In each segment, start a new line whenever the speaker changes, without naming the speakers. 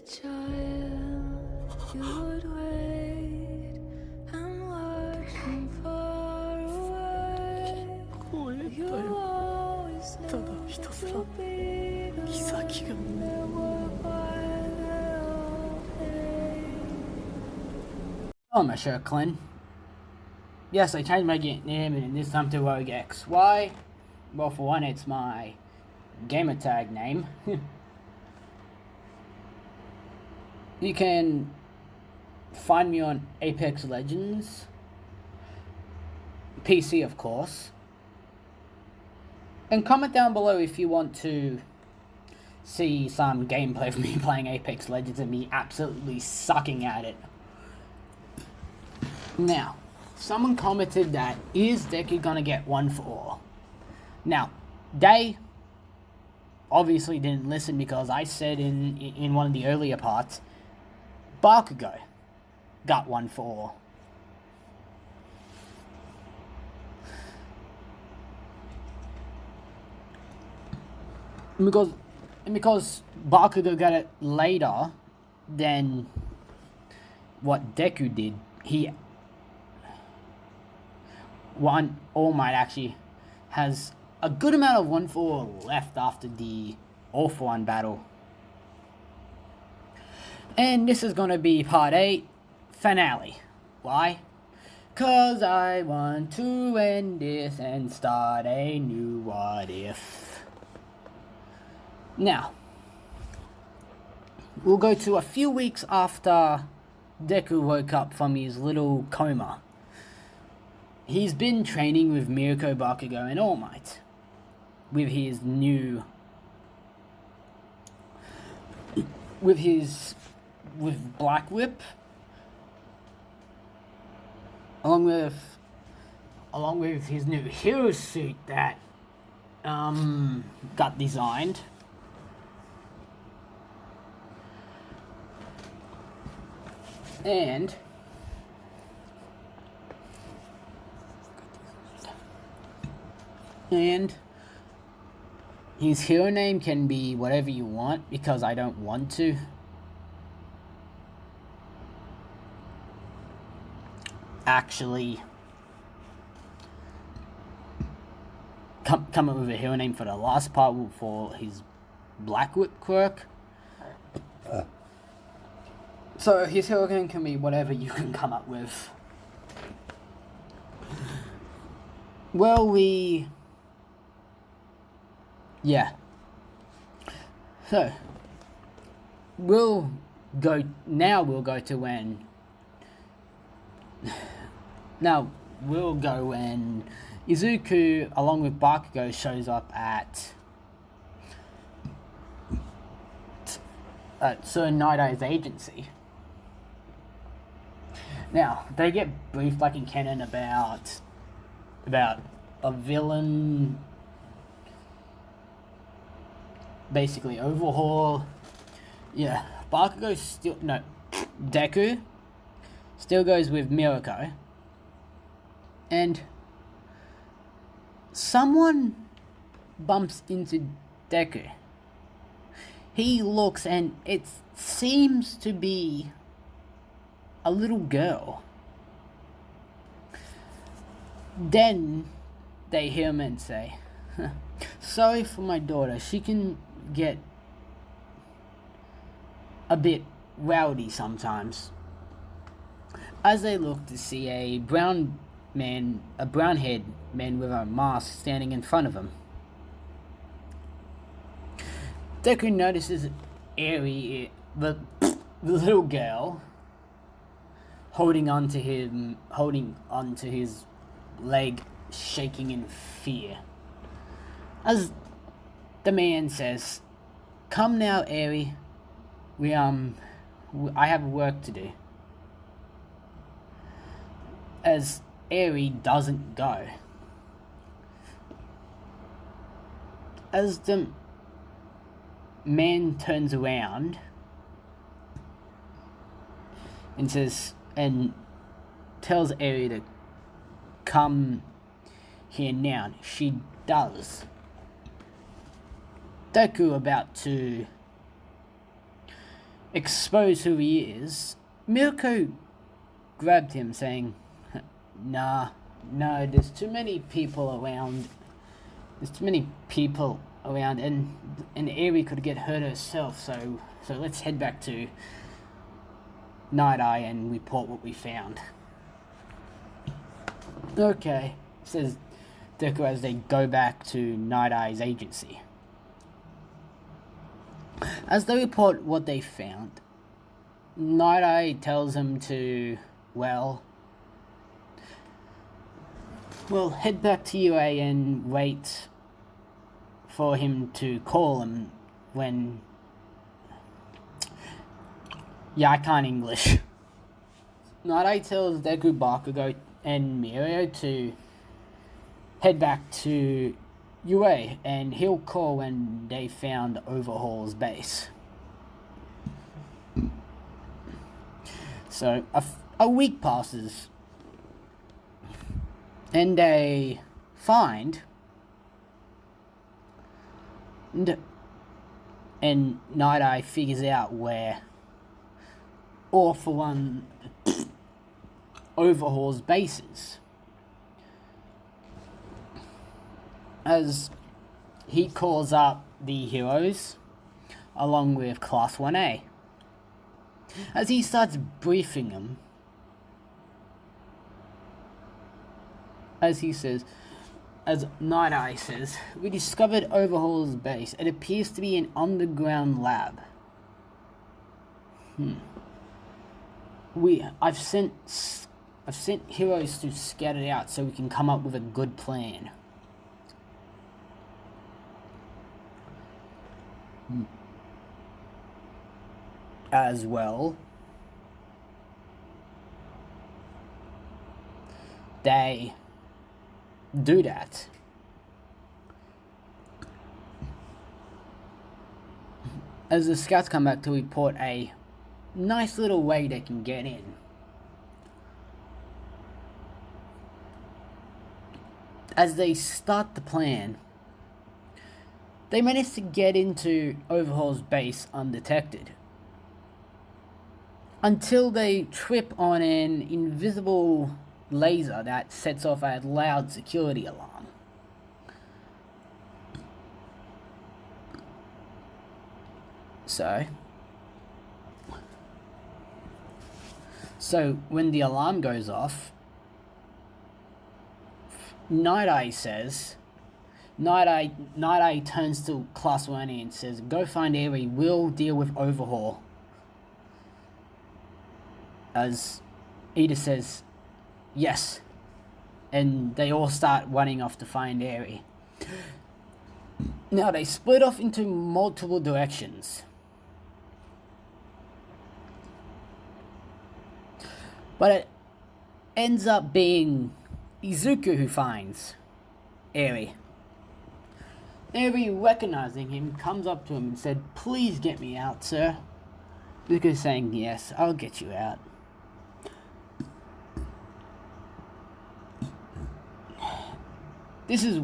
child, you would wait and watch from far away.
こうやった
You
よ
always
ただ
knew
ひた
that
すら
you'll be the
妃
one
が
that would quiet their old pain.
Hello, Monsieur Clint. Yes, I changed my name and this time to Rogue X. Why? Well, for one, it's my gamertag name. You can find me on Apex Legends, PC of course, and comment down below if you want to see some gameplay of me playing Apex Legends and me absolutely sucking at it. Now, someone commented that, is Deku gonna get 1-for-all? Now, they obviously didn't listen because I said in one of the earlier parts, Bakugo got 1-for-all. Because Bakugo got it later than what Deku did, All Might actually has a good amount of 1-for-all left after the All-for-One battle. And this is gonna be part 8, finale. Why? 'Cause I want to end this and start a new what if. Now, we'll go to a few weeks after Deku woke up from his little coma. He's been training with Mirko, Bakugo, and All Might. With Black Whip, along with his new hero suit that got designed. And his hero name can be whatever you want because I don't want to. Actually come up with a hero name for the last part for his Black Whip quirk. So his hero name can be whatever you can come up with. Well, yeah. So we'll go to when Izuku, along with Bakugo, shows up at Sir Night Eye's agency. Now, they get briefed like in canon about a villain, basically overhaul. Yeah, Deku still goes with Mirko, and someone bumps into Deku. He looks and it seems to be a little girl. Then they hear him and say, sorry for my daughter, she can get a bit rowdy sometimes. As they look to see a brown-haired man with a mask standing in front of him. Deku notices Eri, the little girl, holding onto his leg, shaking in fear. As the man says, "Come now, Eri. I have work to do." As Eri doesn't go. As the man turns around and tells Eri to come here now. She does. Deku, about to expose who he is, Mirko grabbed him, saying, no, there's too many people around. And Eri could get hurt herself, so let's head back to Night Eye and report what we found. Okay, says Deku as they go back to Night Eye's agency. As they report what they found, Night Eye tells them to, well, head back to UA and wait for him to call him when... Yeah, I can't English. Night Eye tells Deku, Bakugo, and Mirio to head back to UA, and he'll call when they found Overhaul's base. So a week passes, and they find, and Night Eye figures out where All For One Overhaul's bases, as he calls up the heroes along with Class 1A. As he starts briefing them, as Night Eye says, we discovered Overhaul's base. It appears to be an underground lab. I've sent heroes to scout it out so we can come up with a good plan. As well, they do that. As the scouts come back to report a nice little way they can get in. As they start the plan, they manage to get into Overhaul's base undetected, until they trip on an invisible laser that sets off a loud security alarm. So when the alarm goes off, Night Eye turns to Class 1A and says, go find Eri, we'll deal with Overhaul. As Ida says, yes. And they all start running off to find Eri. Now they split off into multiple directions. But it ends up being Izuku who finds Eri. Eri, recognizing him, comes up to him and said, please get me out, sir. Izuku saying, yes, I'll get you out. This is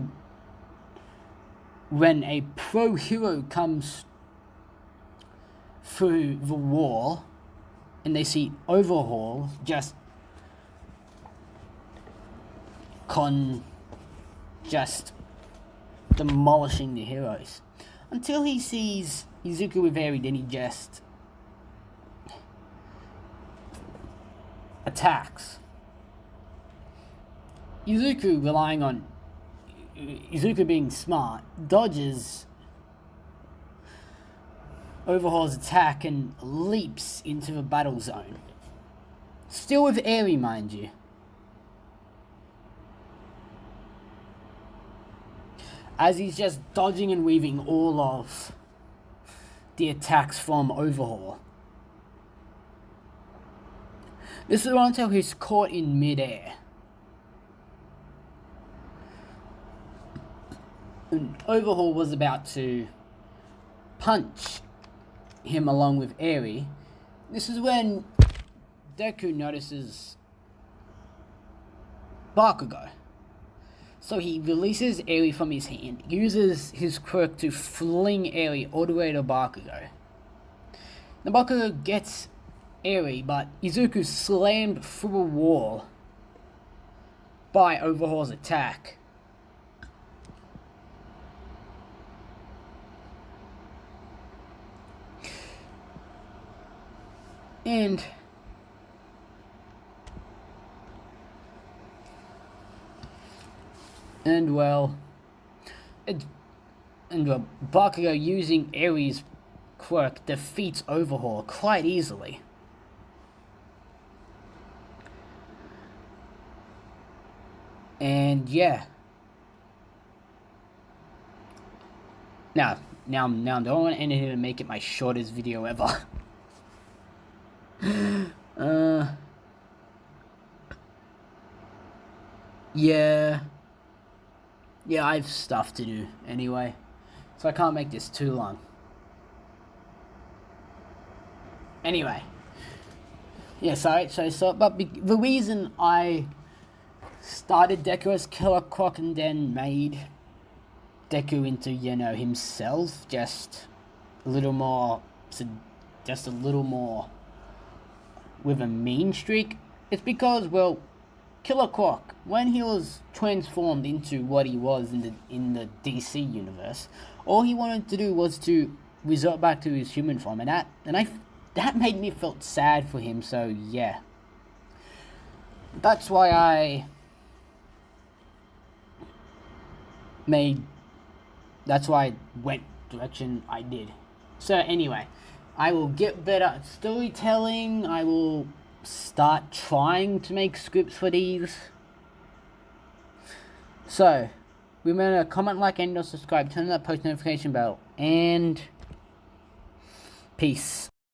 when a pro hero comes through the wall and they see Overhaul just demolishing the heroes. Until he sees Izuku with Eri, then he just attacks. Izuku being smart, dodges Overhaul's attack and leaps into the battle zone. Still with Eri, mind you. As he's just dodging and weaving all of the attacks from Overhaul. This is until he's caught in midair. And Overhaul was about to punch him along with Eri. This is when Deku notices Bakugo. So he releases Eri from his hand, uses his quirk to fling Eri all the way to Bakugo. The Bakugo gets Eri, but Izuku's slammed through a wall by Overhaul's attack. And Bakugo using Eri's quirk defeats Overhaul quite easily. And yeah. Now I don't want to end it here and make it my shortest video ever. Yeah. Yeah, I have stuff to do anyway, so I can't make this too long. Anyway. Yeah, but the reason I started Deku as Killer Croc and then made Deku into, himself, just a little more with a mean streak, it's because, well, Killer Croc, when he was transformed into what he was in the DC universe, all he wanted to do was to resort back to his human form, and that made me feel sad for him. So yeah, that's why I went direction I did. So anyway, I will get better at storytelling. I will start trying to make scripts for these. So remember to comment, like, and subscribe, turn on that post notification bell, and peace.